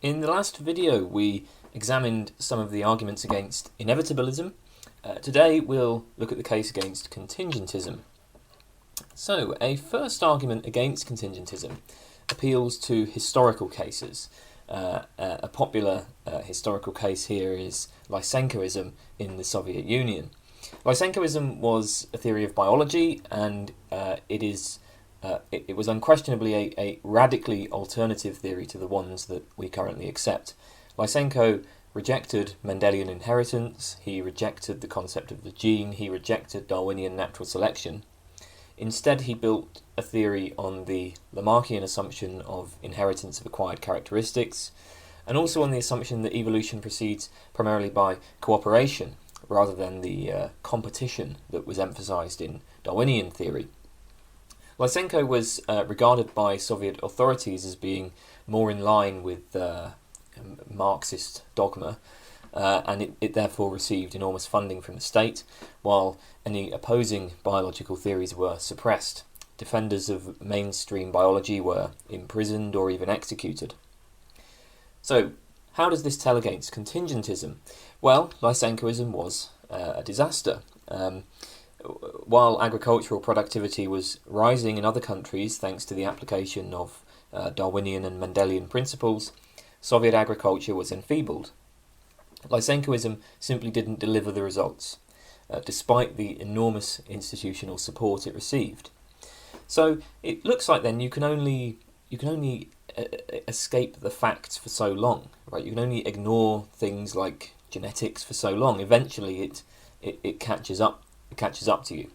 In the last video we examined some of the arguments against inevitabilism. Today we'll look at the case against contingentism. So, a first argument against contingentism appeals to historical cases. A popular historical case here is Lysenkoism in the Soviet Union. Lysenkoism was a theory of biology, and it was unquestionably a radically alternative theory to the ones that we currently accept. Lysenko rejected Mendelian inheritance, he rejected the concept of the gene, he rejected Darwinian natural selection. Instead, he built a theory on the Lamarckian assumption of inheritance of acquired characteristics, and also on the assumption that evolution proceeds primarily by cooperation, rather than the competition that was emphasized in Darwinian theory. Lysenko was regarded by Soviet authorities as being more in line with Marxist dogma, and it therefore received enormous funding from the state, while any opposing biological theories were suppressed. Defenders of mainstream biology were imprisoned or even executed. So, how does this tell against contingentism? Well, Lysenkoism was a disaster. While agricultural productivity was rising in other countries thanks to the application of Darwinian and Mendelian principles, Soviet agriculture was enfeebled. Lysenkoism simply didn't deliver the results, despite the enormous institutional support it received. So it looks like then you can only escape the facts for so long, right? You can only ignore things like genetics for so long. Eventually, it catches up to you.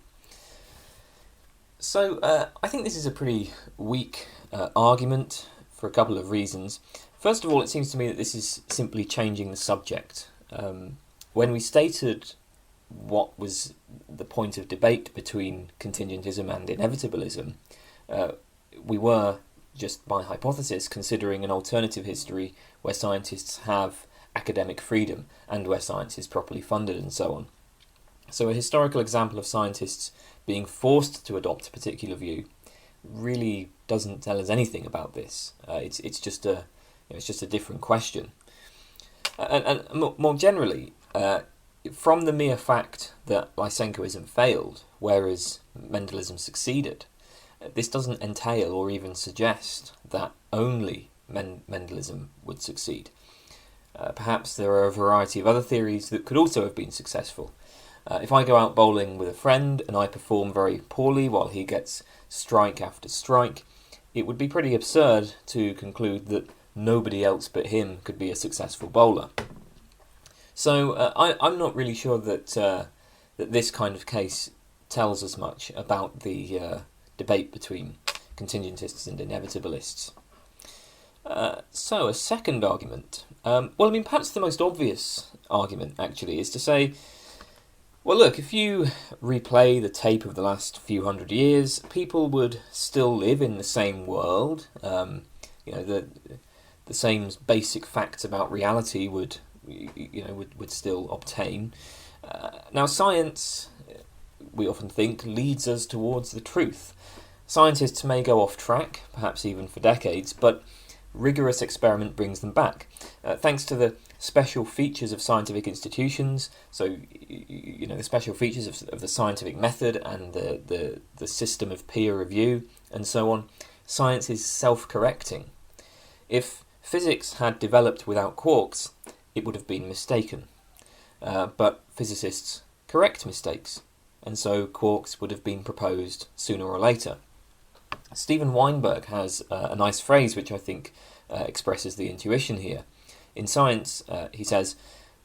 So I think this is a pretty weak argument for a couple of reasons. First of all, it seems to me that this is simply changing the subject. When we stated what was the point of debate between contingentism and inevitabilism, we were, just by hypothesis, considering an alternative history where scientists have academic freedom and where science is properly funded and so on. So a historical example of scientists being forced to adopt a particular view really doesn't tell us anything about this. It's just a different question. And more generally, from the mere fact that Lysenkoism failed, whereas Mendelism succeeded, this doesn't entail or even suggest that only Mendelism would succeed. Perhaps there are a variety of other theories that could also have been successful. If I go out bowling with a friend and I perform very poorly while he gets strike after strike, it would be pretty absurd to conclude that nobody else but him could be a successful bowler. So I'm not really sure that this kind of case tells us much about the debate between contingentists and inevitabilists. So a second argument. Perhaps the most obvious argument, actually, is to say, well, look, if you replay the tape of the last few hundred years, people would still live in the same world. The same basic facts about reality would still obtain. Now, science, we often think, leads us towards the truth. Scientists may go off track, perhaps even for decades, but rigorous experiment brings them back. Thanks to the special features of scientific institutions, so the special features of the scientific method and the system of peer review and so on, science is self-correcting. If physics had developed without quarks, it would have been mistaken. But physicists correct mistakes, and so quarks would have been proposed sooner or later. Steven Weinberg has a nice phrase which I think expresses the intuition here. In science, he says,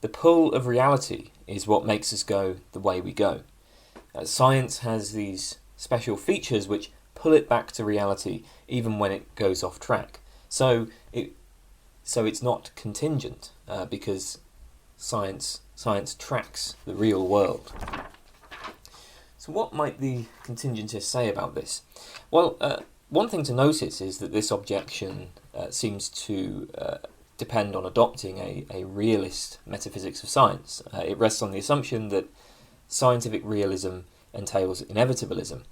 "The pull of reality is what makes us go the way we go." Science has these special features which pull it back to reality even when it goes off track. So it's not contingent because science tracks the real world. So what might the contingentists say about this? Well, one thing to notice is that this objection seems to depend on adopting a realist metaphysics of science. It rests on the assumption that scientific realism entails inevitabilism.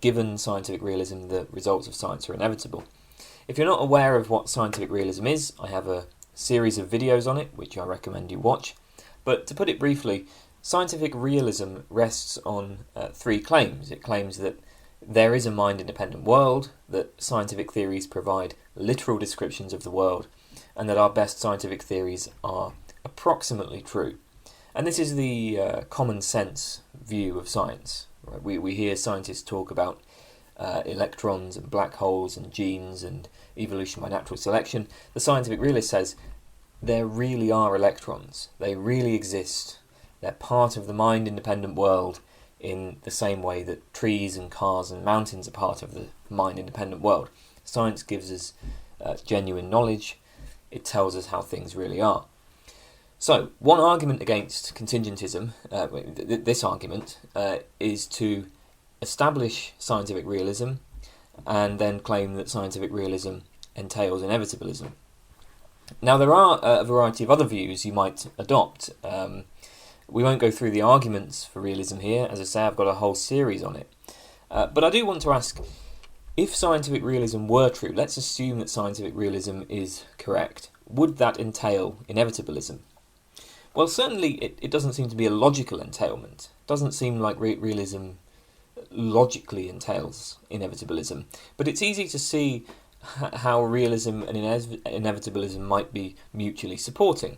Given scientific realism, the results of science are inevitable. If you're not aware of what scientific realism is, I have a series of videos on it, which I recommend you watch. But to put it briefly, scientific realism rests on three claims. It claims that there is a mind-independent world, that scientific theories provide literal descriptions of the world, and that our best scientific theories are approximately true. And this is the common sense view of science. Right? We hear scientists talk about electrons and black holes and genes and evolution by natural selection. The scientific realist says there really are electrons. They really exist. They're part of the mind-independent world in the same way that trees and cars and mountains are part of the mind-independent world. Science gives us genuine knowledge. It tells us how things really are. So, one argument against contingentism, this argument, is to establish scientific realism and then claim that scientific realism entails inevitabilism. Now, there are a variety of other views you might adopt. We won't go through the arguments for realism here. As I say, I've got a whole series on it. But I do want to ask, if scientific realism were true, let's assume that scientific realism is correct, would that entail inevitabilism? Well, certainly it doesn't seem to be a logical entailment. It doesn't seem like realism logically entails inevitabilism. But it's easy to see how realism and inevitabilism might be mutually supporting.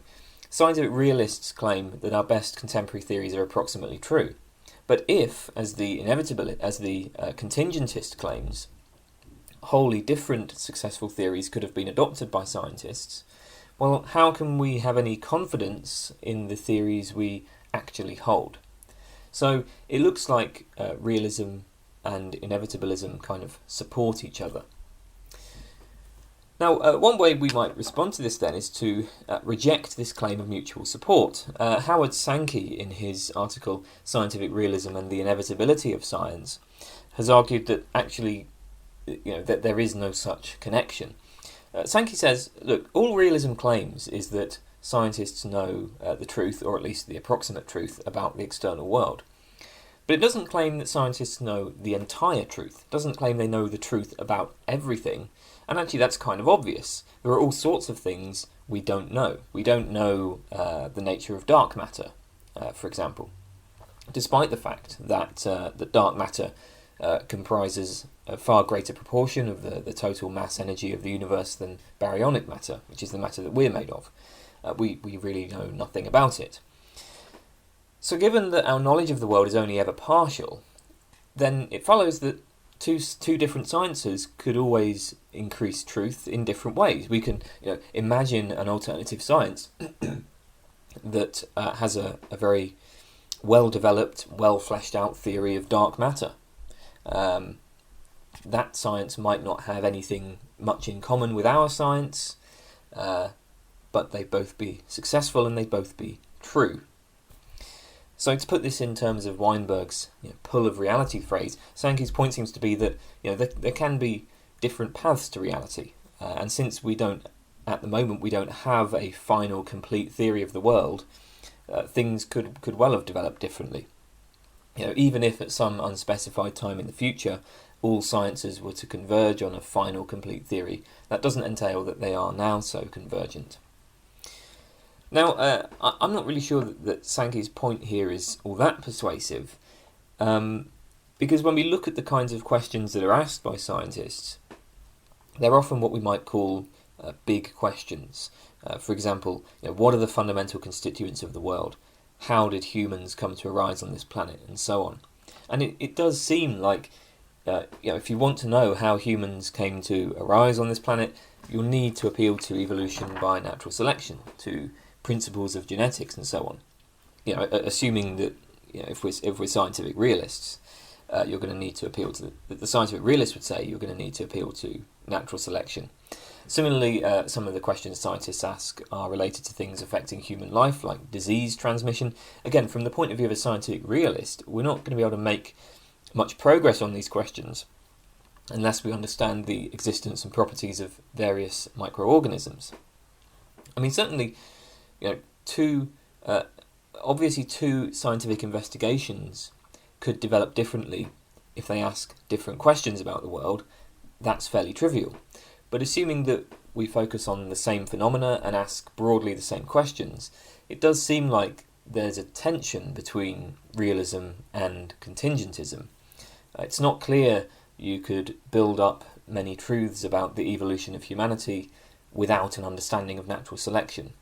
Scientific realists claim that our best contemporary theories are approximately true. But if, as the contingentist claims, wholly different successful theories could have been adopted by scientists, well, how can we have any confidence in the theories we actually hold? So it looks like realism and inevitabilism kind of support each other. Now, one way we might respond to this then is to reject this claim of mutual support. Howard Sankey, in his article Scientific Realism and the Inevitability of Science, has argued that actually that there is no such connection. Sankey says, look, all realism claims is that scientists know the truth, or at least the approximate truth, about the external world. But it doesn't claim that scientists know the entire truth. It doesn't claim they know the truth about everything. And actually that's kind of obvious. There are all sorts of things we don't know. We don't know the nature of dark matter, for example, despite the fact that that dark matter comprises a far greater proportion of the total mass energy of the universe than baryonic matter, which is the matter that we're made of. We really know nothing about it. So given that our knowledge of the world is only ever partial, then it follows that two different sciences could always increase truth in different ways. We can imagine an alternative science that has a very well-developed, well-fleshed-out theory of dark matter. That science might not have anything much in common with our science, but they both be successful and they both be true. So to put this in terms of Weinberg's pull of reality phrase, Sankey's point seems to be that there can be different paths to reality, and since at the moment we don't have a final complete theory of the world, things could well have developed differently. Even if at some unspecified time in the future all sciences were to converge on a final complete theory, that doesn't entail that they are now so convergent. Now, I'm not really sure that Sankey's point here is all that persuasive, because when we look at the kinds of questions that are asked by scientists, they're often what we might call big questions. For example, what are the fundamental constituents of the world? How did humans come to arise on this planet? And so on. And it does seem like, if you want to know how humans came to arise on this planet, you'll need to appeal to evolution by natural selection, to principles of genetics and so on. Assuming that if we're scientific realists, you're going to need to appeal to the scientific realist would say you're going to need to appeal to natural selection. Similarly, some of the questions scientists ask are related to things affecting human life, like disease transmission. Again, from the point of view of a scientific realist, we're not going to be able to make much progress on these questions unless we understand the existence and properties of various microorganisms. I mean, certainly, two scientific investigations could develop differently if they ask different questions about the world. That's fairly trivial. But assuming that we focus on the same phenomena and ask broadly the same questions, it does seem like there's a tension between realism and contingentism. It's not clear you could build up many truths about the evolution of humanity without an understanding of natural selection.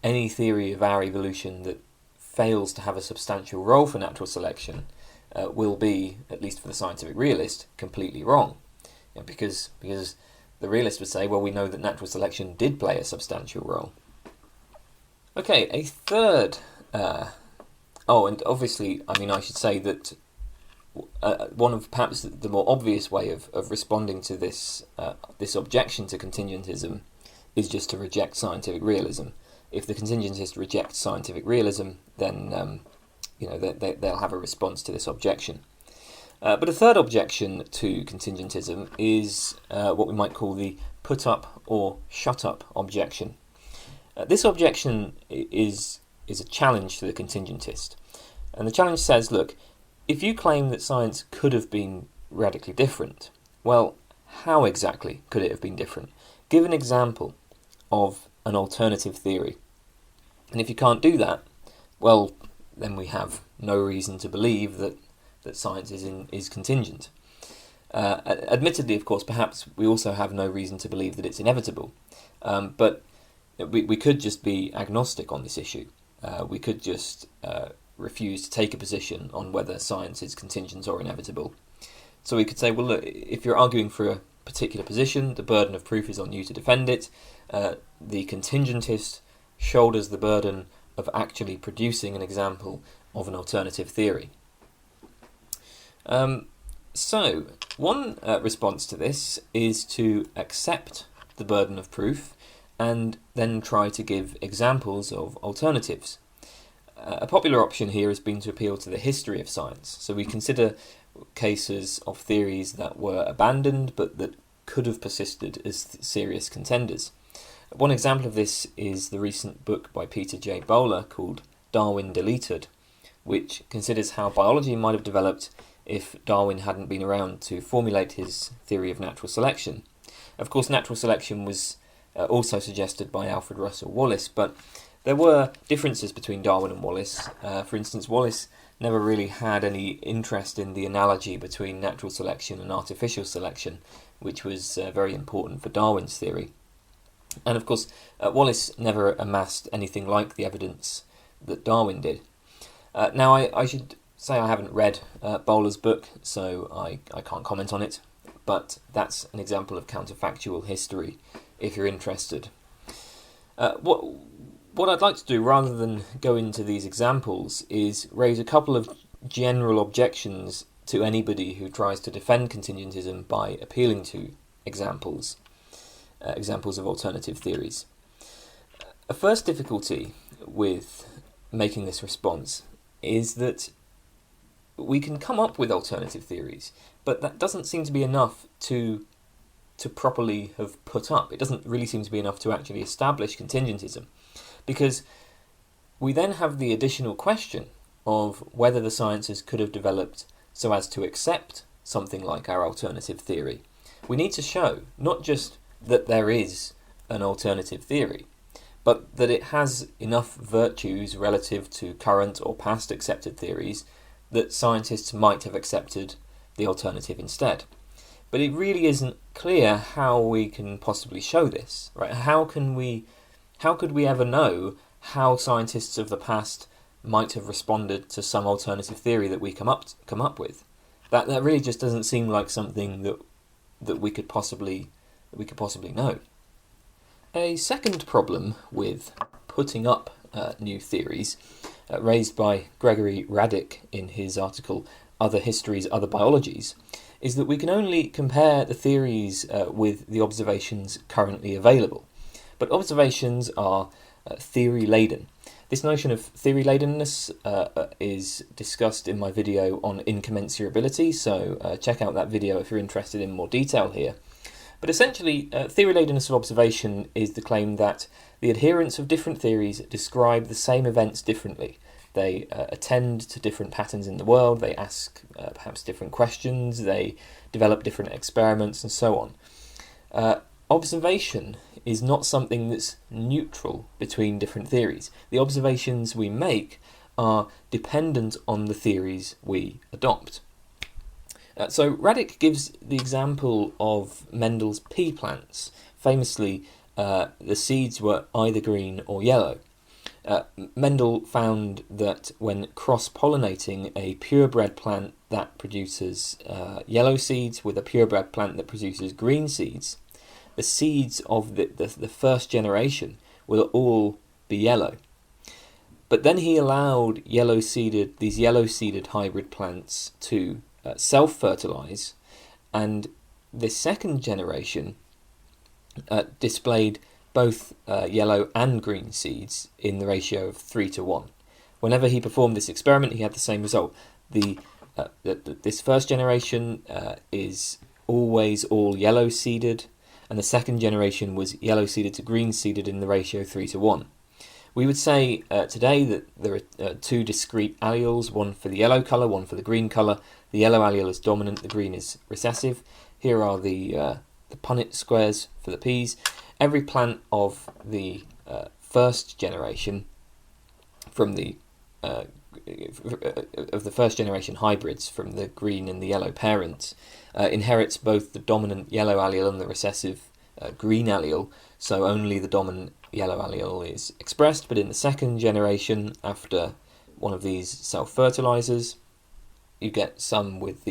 Any theory of our evolution that fails to have a substantial role for natural selection will be, at least for the scientific realist, completely wrong. Because the realist would say, well, we know that natural selection did play a substantial role. Okay, a third... and obviously, I should say that one of perhaps the more obvious way of responding to this objection to contingentism is just to reject scientific realism. If the contingentist rejects scientific realism, then they'll have a response to this objection. But a third objection to contingentism is what we might call the put up or shut up objection. This objection is a challenge to the contingentist. And the challenge says, look, if you claim that science could have been radically different, well, how exactly could it have been different? Give an example of an alternative theory. And if you can't do that, well, then we have no reason to believe that science is contingent. Admittedly, of course, perhaps we also have no reason to believe that it's inevitable. But we could just be agnostic on this issue. We could just refuse to take a position on whether science is contingent or inevitable. So we could say, well, look, if you're arguing for a particular position, the burden of proof is on you to defend it. The contingentist shoulders the burden of actually producing an example of an alternative theory. So, one response to this is to accept the burden of proof and then try to give examples of alternatives. A popular option here has been to appeal to the history of science. So we consider cases of theories that were abandoned but that could have persisted as serious contenders. One example of this is the recent book by Peter J. Bowler called Darwin Deleted, which considers how biology might have developed if Darwin hadn't been around to formulate his theory of natural selection. Of course, natural selection was also suggested by Alfred Russel Wallace, but there were differences between Darwin and Wallace. For instance, Wallace never really had any interest in the analogy between natural selection and artificial selection, which was very important for Darwin's theory. And of course, Wallace never amassed anything like the evidence that Darwin did. Now, I should say I haven't read Bowler's book, so I can't comment on it, but that's an example of counterfactual history, if you're interested. What I'd like to do, rather than go into these examples, is raise a couple of general objections to anybody who tries to defend contingentism by appealing to examples of alternative theories. A first difficulty with making this response is that we can come up with alternative theories, but that doesn't seem to be enough to properly have put up. It doesn't really seem to be enough to actually establish contingentism, because we then have the additional question of whether the sciences could have developed so as to accept something like our alternative theory. We need to show not just that there is an alternative theory, but that it has enough virtues relative to current or past accepted theories that scientists might have accepted the alternative instead. But it really isn't clear how we can possibly show this, right? How could we ever know how scientists of the past might have responded to some alternative theory that we come up with? That really just doesn't seem like something that we could possibly know. A second problem with putting up new theories, raised by Gregory Radic in his article Other Histories, Other Biologies, is that we can only compare the theories with the observations currently available. But observations are theory-laden. This notion of theory-ladenness is discussed in my video on incommensurability, so check out that video if you're interested in more detail here. But essentially, theory-ladenness of observation is the claim that the adherents of different theories describe the same events differently. They attend to different patterns in the world, they ask perhaps different questions, they develop different experiments, and so on. Observation is not something that's neutral between different theories. The observations we make are dependent on the theories we adopt. So Radic gives the example of Mendel's pea plants. Famously, the seeds were either green or yellow. Mendel found that when cross-pollinating a purebred plant that produces yellow seeds with a purebred plant that produces green seeds, the seeds of the first generation will all be yellow. But then he allowed these yellow-seeded hybrid plants to self-fertilize, and the second generation displayed both yellow and green seeds in the ratio of 3:1. Whenever he performed this experiment, he had the same result. This first generation is always all yellow seeded, and the second generation was yellow seeded to green seeded in the ratio 3:1. We would say today that there are two discrete alleles, one for the yellow colour, one for the green colour. The yellow allele is dominant, the green is recessive. Here are the Punnett squares for the peas. Every plant of the first generation from the first generation hybrids from the green and the yellow parents inherits both the dominant yellow allele and the recessive green allele, so only the dominant yellow allele is expressed. But in the second generation, after one of these self-fertilizers, you get some with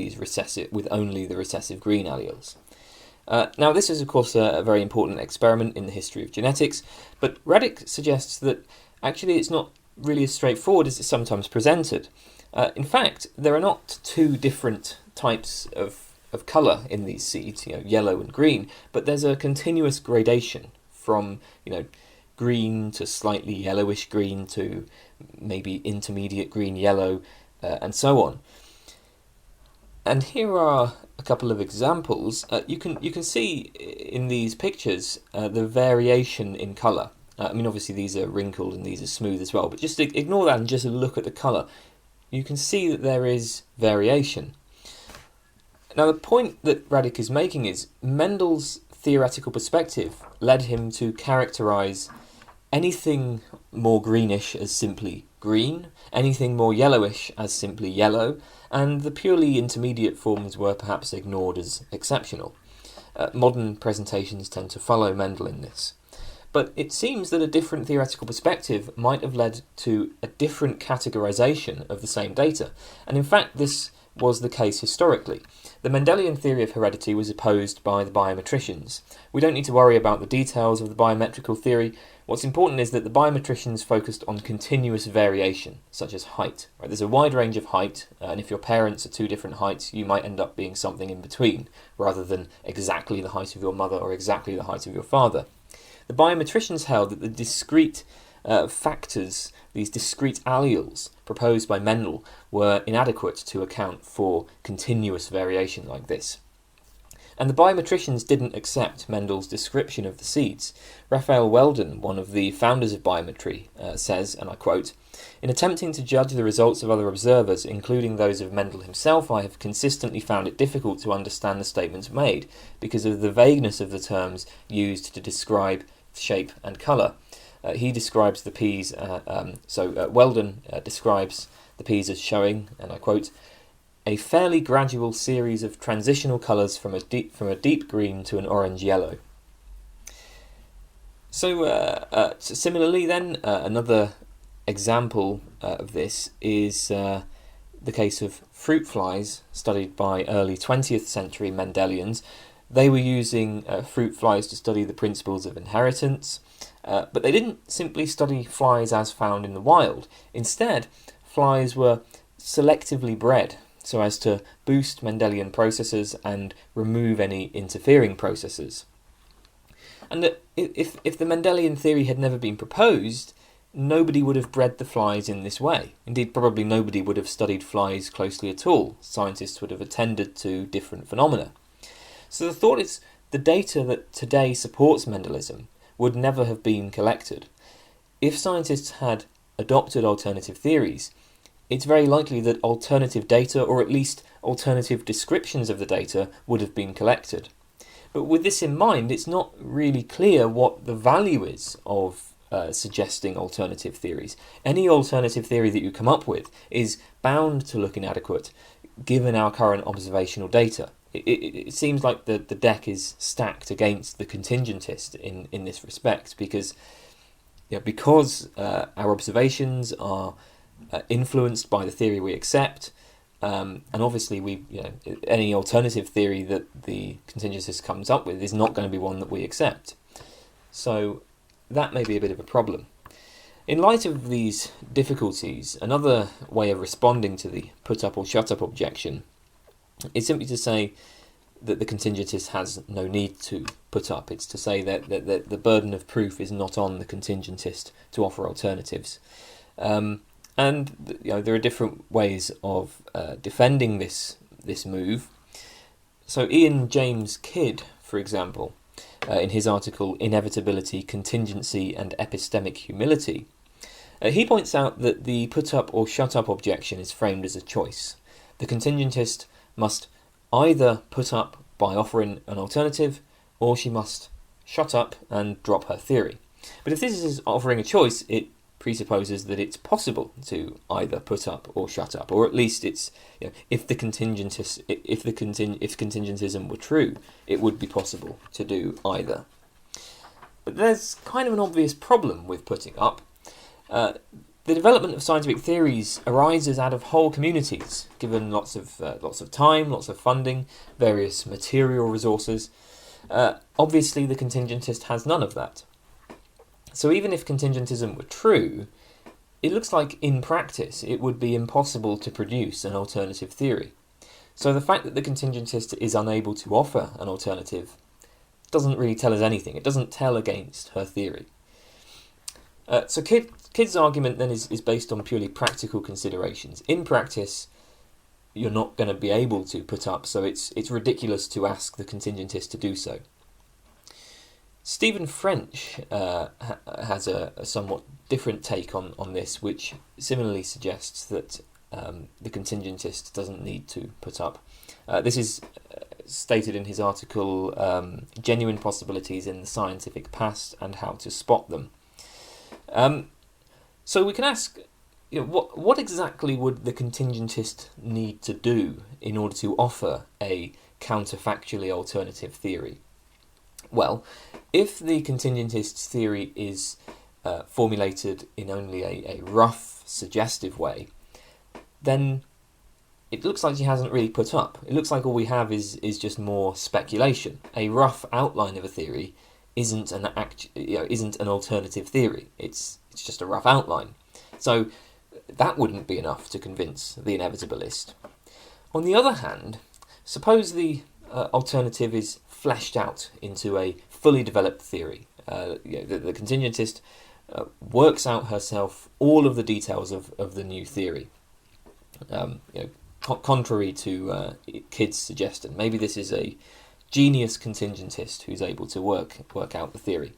only the recessive green alleles. Now, this is, of course, a very important experiment in the history of genetics, but Radic suggests that actually it's not really as straightforward as it's sometimes presented. In fact, there are not two different types of colour in these seeds, yellow and green, but there's a continuous gradation from, green to slightly yellowish green to maybe intermediate green-yellow, and so on. And here are a couple of examples. You can see in these pictures the variation in colour. Obviously these are wrinkled and these are smooth as well, but just ignore that and just look at the colour. You can see that there is variation. Now, the point that Radic is making is Mendel's theoretical perspective led him to characterise anything more greenish as simply green, anything more yellowish as simply yellow, and the purely intermediate forms were perhaps ignored as exceptional. Modern presentations tend to follow Mendel in this. But it seems that a different theoretical perspective might have led to a different categorization of the same data, and in fact this was the case historically. The Mendelian theory of heredity was opposed by the biometricians. We don't need to worry about the details of the biometrical theory. What's important is that the biometricians focused on continuous variation, such as height. Right? There's a wide range of height, and if your parents are two different heights, you might end up being something in between, rather than exactly the height of your mother or exactly the height of your father. The biometricians held that the discrete factors, these discrete alleles proposed by Mendel, were inadequate to account for continuous variation like this. And the biometricians didn't accept Mendel's description of the seeds. Raphael Weldon, one of the founders of biometry, says, and I quote, "In attempting to judge the results of other observers, including those of Mendel himself, I have consistently found it difficult to understand the statements made, because of the vagueness of the terms used to describe shape and colour." He describes the peas, Weldon describes the peas as showing, and I quote, "a fairly gradual series of transitional colours from a deep green to an orange yellow." So similarly then, another example of this is the case of fruit flies studied by early 20th century Mendelians. They were using fruit flies to study the principles of inheritance, but they didn't simply study flies as found in the wild. Instead, flies were selectively bred so as to boost Mendelian processes and remove any interfering processes. And if the Mendelian theory had never been proposed, nobody would have bred the flies in this way. Indeed, probably nobody would have studied flies closely at all. Scientists would have attended to different phenomena. So the thought is the data that today supports Mendelism would never have been collected. If scientists had adopted alternative theories, it's very likely that alternative data, or at least alternative descriptions of the data, would have been collected. But with this in mind, it's not really clear what the value is of suggesting alternative theories. Any alternative theory that you come up with is bound to look inadequate given our current observational data. It seems like the deck is stacked against the contingentist in this respect, because our observations are influenced by the theory we accept, and obviously any alternative theory that the contingentist comes up with is not going to be one that we accept. So that may be a bit of a problem. In light of these difficulties, another way of responding to the put up or shut up objection is simply to say that the contingentist has no need to put up. It's to say that the burden of proof is not on the contingentist to offer alternatives. And there are different ways of defending this move. So Ian James Kidd, for example, in his article Inevitability, Contingency and Epistemic Humility, he points out that the put up or shut up objection is framed as a choice. The contingentist must either put up by offering an alternative, or she must shut up and drop her theory. But if this is offering a choice, it presupposes that it's possible to either put up or shut up, or at least it's if contingentism were true, it would be possible to do either. But there's kind of an obvious problem with putting up. The development of scientific theories arises out of whole communities, given lots of time, lots of funding, various material resources. Obviously, the contingentist has none of that. So even if contingentism were true, it looks like in practice it would be impossible to produce an alternative theory. So the fact that the contingentist is unable to offer an alternative doesn't really tell us anything. It doesn't tell against her theory. So Kidd's argument then is based on purely practical considerations. In practice, you're not going to be able to put up, so it's ridiculous to ask the contingentist to do so. Stephen French has a somewhat different take on this, which similarly suggests that the contingentist doesn't need to put up. This is stated in his article Genuine Possibilities in the Scientific Past and How to Spot Them. So we can ask, what exactly would the contingentist need to do in order to offer a counterfactually alternative theory? Well, if the contingentist's theory is formulated in only a rough, suggestive way, then it looks like she hasn't really put up. It looks like all we have is just more speculation. A rough outline of a theory isn't an alternative theory. It's just a rough outline. So that wouldn't be enough to convince the inevitabilist. On the other hand, suppose the alternative is fleshed out into a fully developed theory. The contingentist works out herself all of the details of the new theory. Contrary to Kidd's suggestion, maybe this is a genius contingentist who's able to work out the theory.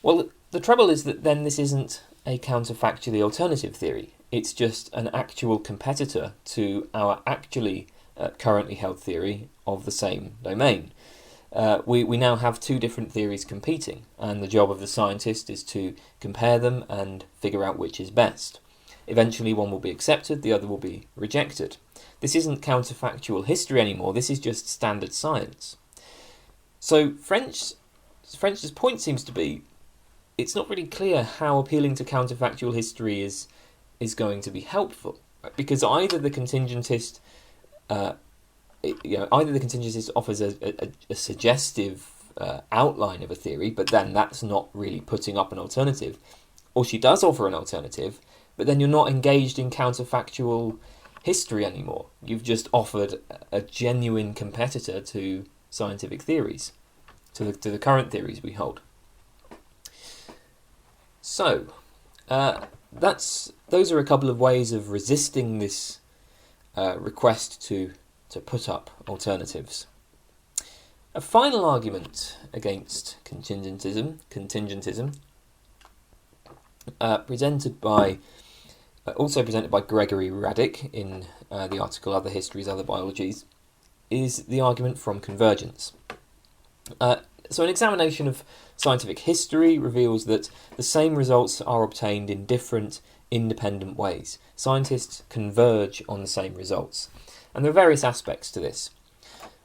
Well, the trouble is that then this isn't a counterfactually alternative theory. It's just an actual competitor to our actually currently held theory of the same domain. We now have two different theories competing, and the job of the scientist is to compare them and figure out which is best. Eventually one will be accepted, the other will be rejected. This isn't counterfactual history anymore, this is just standard science. So French's point seems to be, it's not really clear how appealing to counterfactual history is going to be helpful, because either the contingentist offers a suggestive outline of a theory, but then that's not really putting up an alternative, or she does offer an alternative, but then you're not engaged in counterfactual history anymore. You've just offered a genuine competitor to scientific theories, to the current theories we hold. So, those are a couple of ways of resisting this request to put up alternatives. A final argument against contingentism, also presented by Gregory Radic in the article Other Histories, Other Biologies, is the argument from convergence. So an examination of scientific history reveals that the same results are obtained in different independent ways. Scientists converge on the same results. And there are various aspects to this.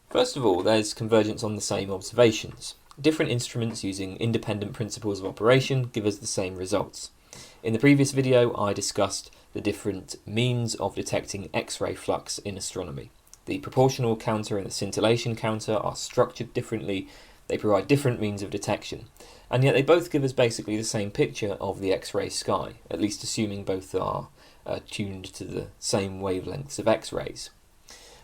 First of all, there's convergence on the same observations. Different instruments using independent principles of operation give us the same results. In the previous video, I discussed the different means of detecting X-ray flux in astronomy. The proportional counter and the scintillation counter are structured differently. They provide different means of detection, and yet they both give us basically the same picture of the X-ray sky, at least assuming both are tuned to the same wavelengths of X-rays.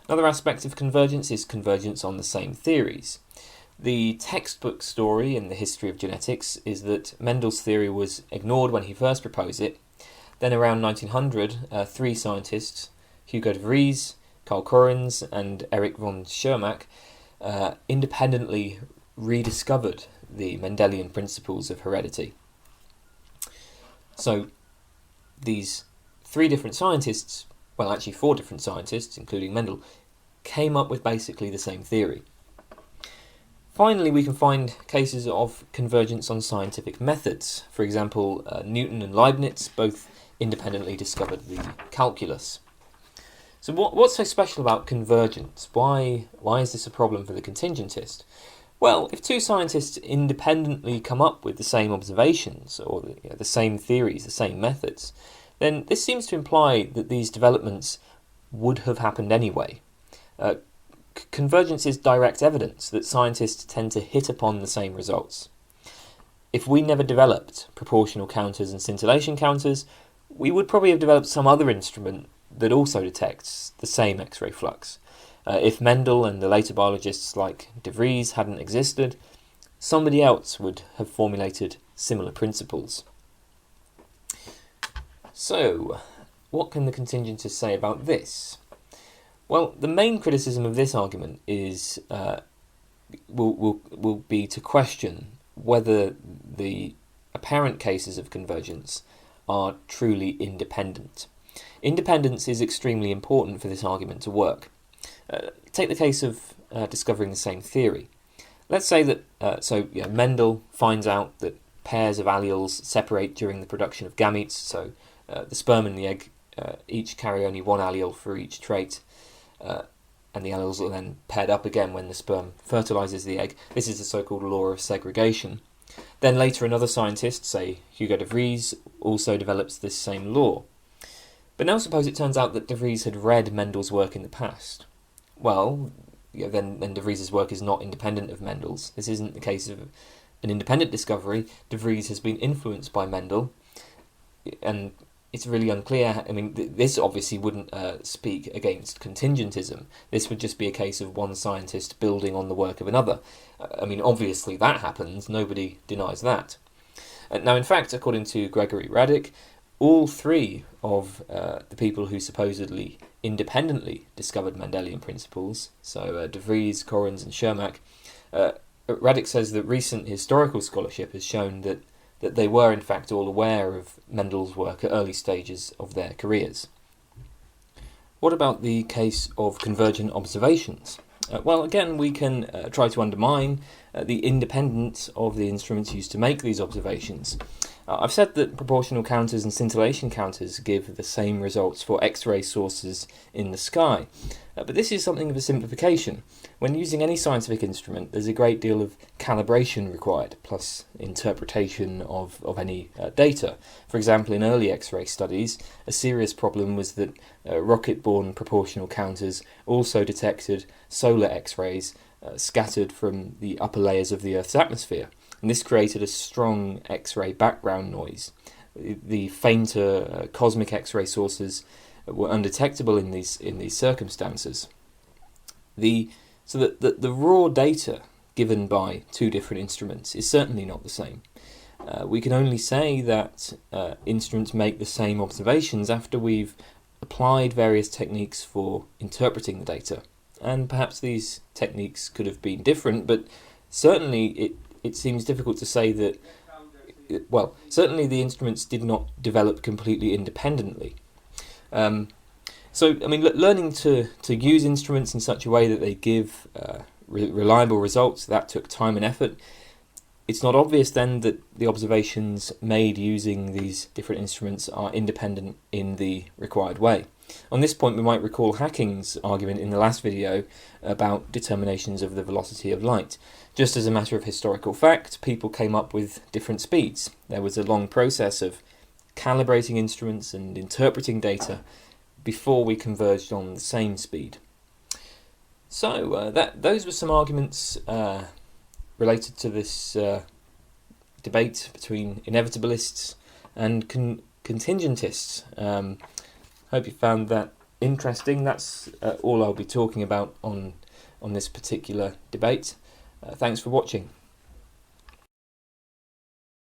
Another aspect of convergence is convergence on the same theories. The textbook story in the history of genetics is that Mendel's theory was ignored when he first proposed it. Then around 1900, three scientists, Hugo de Vries, Carl Correns and Erich von Schermach, independently rediscovered the Mendelian principles of heredity. So these three different scientists, well actually four different scientists, including Mendel, came up with basically the same theory. Finally, we can find cases of convergence on scientific methods. For example, Newton and Leibniz both independently discovered the calculus. So what's so special about convergence? Why is this a problem for the contingentist? Well, if two scientists independently come up with the same observations or the same theories, the same methods, then this seems to imply that these developments would have happened anyway. Convergence is direct evidence that scientists tend to hit upon the same results. If we never developed proportional counters and scintillation counters, we would probably have developed some other instrument that also detects the same X-ray flux. If Mendel and the later biologists like de Vries hadn't existed, somebody else would have formulated similar principles. So, what can the contingentists say about this? Well, the main criticism of this argument is will be to question whether the apparent cases of convergence are truly independent. Independence is extremely important for this argument to work. Take the case of discovering the same theory. Let's say that Mendel finds out that pairs of alleles separate during the production of gametes, so the sperm and the egg each carry only one allele for each trait, and the alleles are then paired up again when the sperm fertilizes the egg. This is the so-called law of segregation. Then later another scientist, say Hugo de Vries, also develops this same law. But now suppose it turns out that de Vries had read Mendel's work in the past. Well, then de Vries' work is not independent of Mendel's. This isn't the case of an independent discovery. De Vries has been influenced by Mendel, and it's really unclear. I mean, this obviously wouldn't speak against contingentism. This would just be a case of one scientist building on the work of another. I mean, obviously that happens. Nobody denies that. Now, in fact, according to Gregory Radic, all three of the people who supposedly independently discovered Mendelian principles, so de Vries, Correns and Schermach, Radic says that recent historical scholarship has shown that they were in fact all aware of Mendel's work at early stages of their careers. What about the case of convergent observations? Well, again, we can try to undermine the independence of the instruments used to make these observations. I've said that proportional counters and scintillation counters give the same results for X-ray sources in the sky. But this is something of a simplification. When using any scientific instrument, there's a great deal of calibration required, plus interpretation of any data. For example, in early X-ray studies, a serious problem was that rocket-borne proportional counters also detected solar X-rays scattered from the upper layers of the Earth's atmosphere. And this created a strong X-ray background noise. The fainter cosmic X-ray sources were undetectable in these circumstances. The raw data given by two different instruments is certainly not the same. We can only say that instruments make the same observations after we've applied various techniques for interpreting the data. And perhaps these techniques could have been different, but certainly it seems difficult to say that, well, certainly the instruments did not develop completely independently. So, I mean, learning to use instruments in such a way that they give reliable results. That took time and effort. It's not obvious then that the observations made using these different instruments are independent in the required way. On this point, we might recall Hacking's argument in the last video about determinations of the velocity of light. Just as a matter of historical fact, people came up with different speeds. There was a long process of calibrating instruments and interpreting data before we converged on the same speed. So those were some arguments related to this debate between inevitabilists and contingentists. Hope you found that interesting. That's all I'll be talking about on this particular debate. Thanks for watching.